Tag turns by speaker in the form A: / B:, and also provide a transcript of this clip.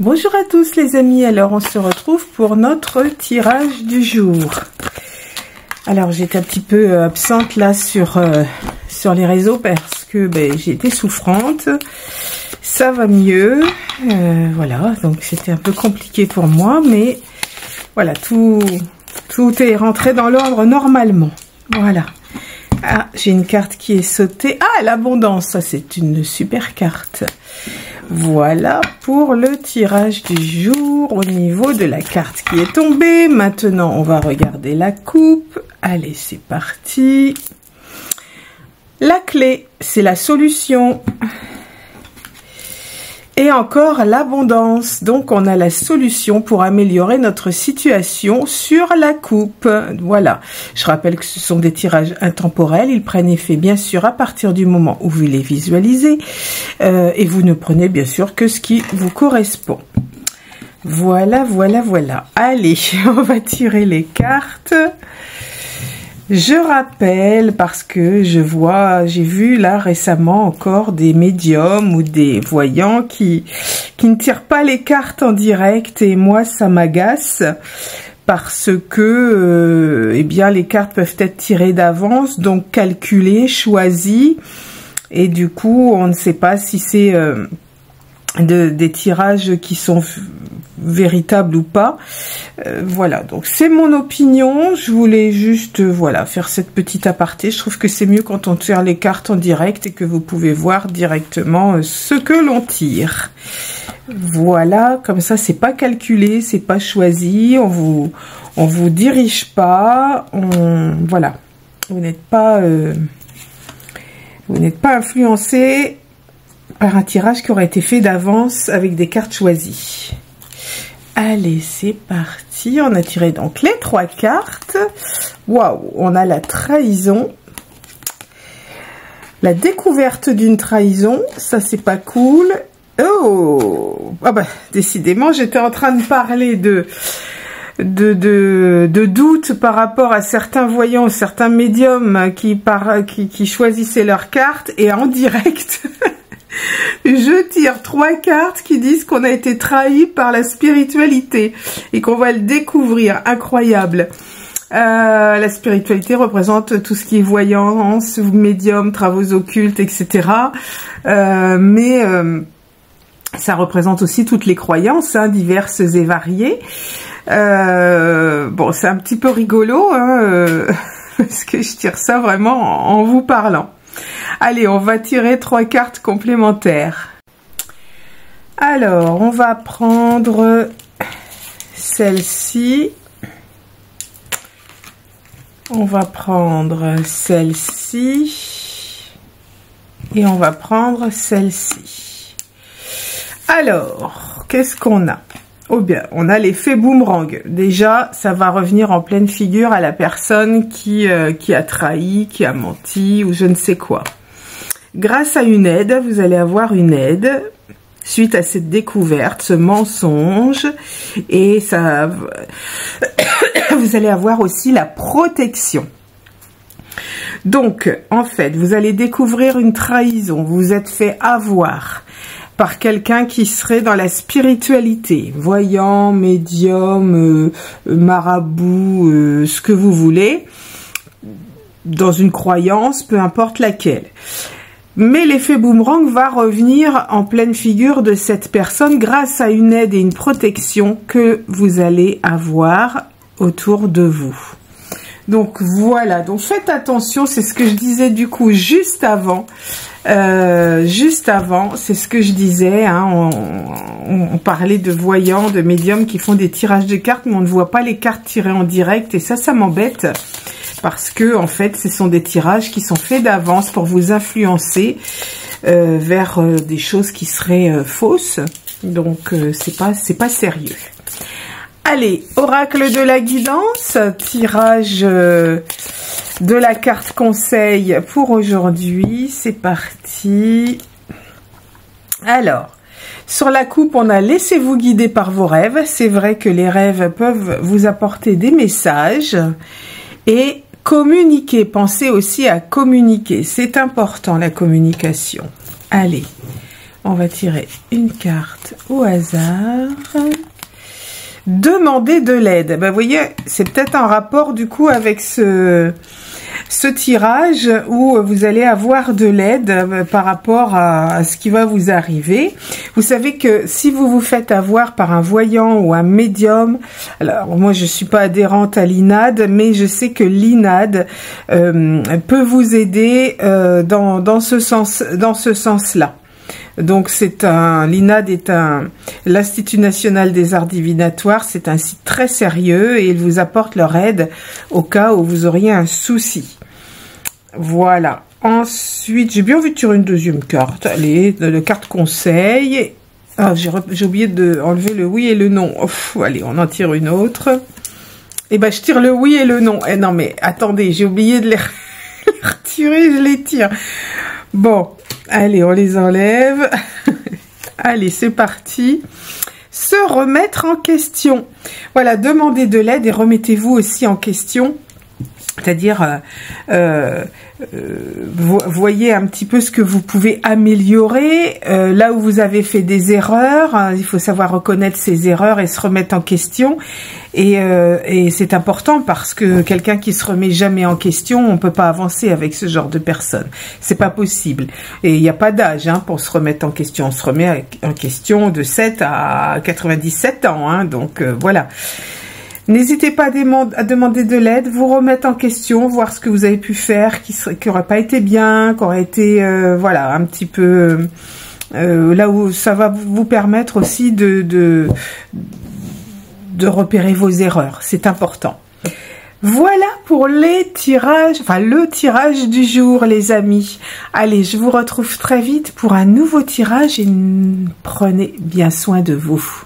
A: Bonjour à tous les amis, alors on se retrouve pour notre tirage du jour. Alors j'étais un petit peu absente là sur les réseaux parce que j'ai été souffrante. Ça va mieux, voilà, donc c'était un peu compliqué pour moi, mais voilà, tout est rentré dans l'ordre normalement. Voilà. Ah, j'ai une carte qui est sautée. Ah, l'abondance, ça c'est une super carte. Voilà pour le tirage du jour au niveau de la carte qui est tombée. Maintenant, on va regarder la coupe. Allez, c'est parti. La clé, c'est la solution. Et encore l'abondance. Donc, on a la solution pour améliorer notre situation sur la coupe. Voilà. Je rappelle que ce sont des tirages intemporels. Ils prennent effet, bien sûr, à partir du moment où vous les visualisez. Et vous ne prenez, bien sûr, que ce qui vous correspond. Voilà, voilà, voilà. Allez, on va tirer les cartes. Je rappelle, parce que j'ai vu là récemment encore des médiums ou des voyants qui ne tirent pas les cartes en direct, et moi ça m'agace parce que eh bien les cartes peuvent être tirées d'avance, donc calculées, choisies, et du coup on ne sait pas si c'est des tirages qui sont véritables ou pas. Voilà, donc c'est mon opinion. Je voulais juste voilà faire cette petite aparté. Je trouve que c'est mieux quand on tire les cartes en direct et que vous pouvez voir directement ce que l'on tire. Voilà, comme ça c'est pas calculé, c'est pas choisi, on vous dirige pas, voilà, vous n'êtes pas influencé par un tirage qui aurait été fait d'avance avec des cartes choisies. Allez, c'est parti. On a tiré donc les 3 cartes. Waouh, on a la trahison. La découverte d'une trahison, ça c'est pas cool. Oh, ah bah décidément, j'étais en train de parler de doute par rapport à certains voyants, certains médiums qui choisissaient leurs cartes, et en direct je tire 3 cartes qui disent qu'on a été trahi par la spiritualité et qu'on va le découvrir. Incroyable. La spiritualité représente tout ce qui est voyance, médium, travaux occultes, etc. Mais ça représente aussi toutes les croyances, hein, diverses et variées. Bon, c'est un petit peu rigolo, hein, parce que je tire ça vraiment en vous parlant. Allez, on va tirer 3 cartes complémentaires. Alors, on va prendre celle-ci. On va prendre celle-ci. Et on va prendre celle-ci. Alors, qu'est-ce qu'on a? Oh bien, on a l'effet boomerang. Déjà, ça va revenir en pleine figure à la personne qui a trahi, qui a menti ou je ne sais quoi. Grâce à une aide, vous allez avoir une aide suite à cette découverte, ce mensonge, et ça, vous allez avoir aussi la protection. Donc, en fait, vous allez découvrir une trahison. Vous vous êtes fait avoir par quelqu'un qui serait dans la spiritualité, voyant, médium, marabout, ce que vous voulez, dans une croyance, peu importe laquelle. Mais l'effet boomerang va revenir en pleine figure de cette personne grâce à une aide et une protection que vous allez avoir autour de vous. Donc voilà, donc faites attention, c'est ce que je disais du coup juste avant. C'est ce que je disais, hein, on parlait de voyants, de médiums qui font des tirages de cartes, mais on ne voit pas les cartes tirées en direct, et ça m'embête, parce que en fait ce sont des tirages qui sont faits d'avance pour vous influencer vers des choses qui seraient fausses, donc c'est pas sérieux. Allez, oracle de la guidance, tirage de la carte conseil pour aujourd'hui, c'est parti. Alors, sur la coupe, on a laissez-vous guider par vos rêves. C'est vrai que les rêves peuvent vous apporter des messages. Et communiquer, pensez aussi à communiquer. C'est important la communication. Allez, On va tirer une carte au hasard. Demander de l'aide. Ben, vous voyez, c'est peut-être en rapport du coup avec ce tirage où vous allez avoir de l'aide par rapport à ce qui va vous arriver. Vous savez que si vous vous faites avoir par un voyant ou un médium, alors moi je suis pas adhérente à l'INAD, mais je sais que l'INAD peut vous aider dans ce sens-là. Donc l'INAD est l'Institut National des Arts Divinatoires, c'est un site très sérieux et ils vous apportent leur aide au cas où vous auriez un souci. Voilà. Ensuite, j'ai bien envie de tirer une deuxième carte. Allez, la carte conseil. Ah, j'ai oublié de enlever le oui et le non. Ouf, allez, on en tire une autre. Eh ben, je tire le oui et le non. Eh non, mais attendez, j'ai oublié de les retirer, je les tire. Bon, allez, on les enlève. Allez, c'est parti. Se remettre en question. Voilà, demandez de l'aide et remettez-vous aussi en question. C'est-à-dire, voyez un petit peu ce que vous pouvez améliorer, là où vous avez fait des erreurs, hein, il faut savoir reconnaître ses erreurs et se remettre en question. Et c'est important parce que quelqu'un qui se remet jamais en question, on peut pas avancer avec ce genre de personne. C'est pas possible. Et il n'y a pas d'âge hein, pour se remettre en question. On se remet en question de 7 à 97 ans. Hein, donc voilà. N'hésitez pas à demander de l'aide, vous remettre en question, voir ce que vous avez pu faire, qui aurait pas été bien, qui aurait été, voilà, un petit peu là où ça va vous permettre aussi de repérer vos erreurs. C'est important. Voilà pour les tirages, enfin le tirage du jour, les amis. Allez, je vous retrouve très vite pour un nouveau tirage et prenez bien soin de vous.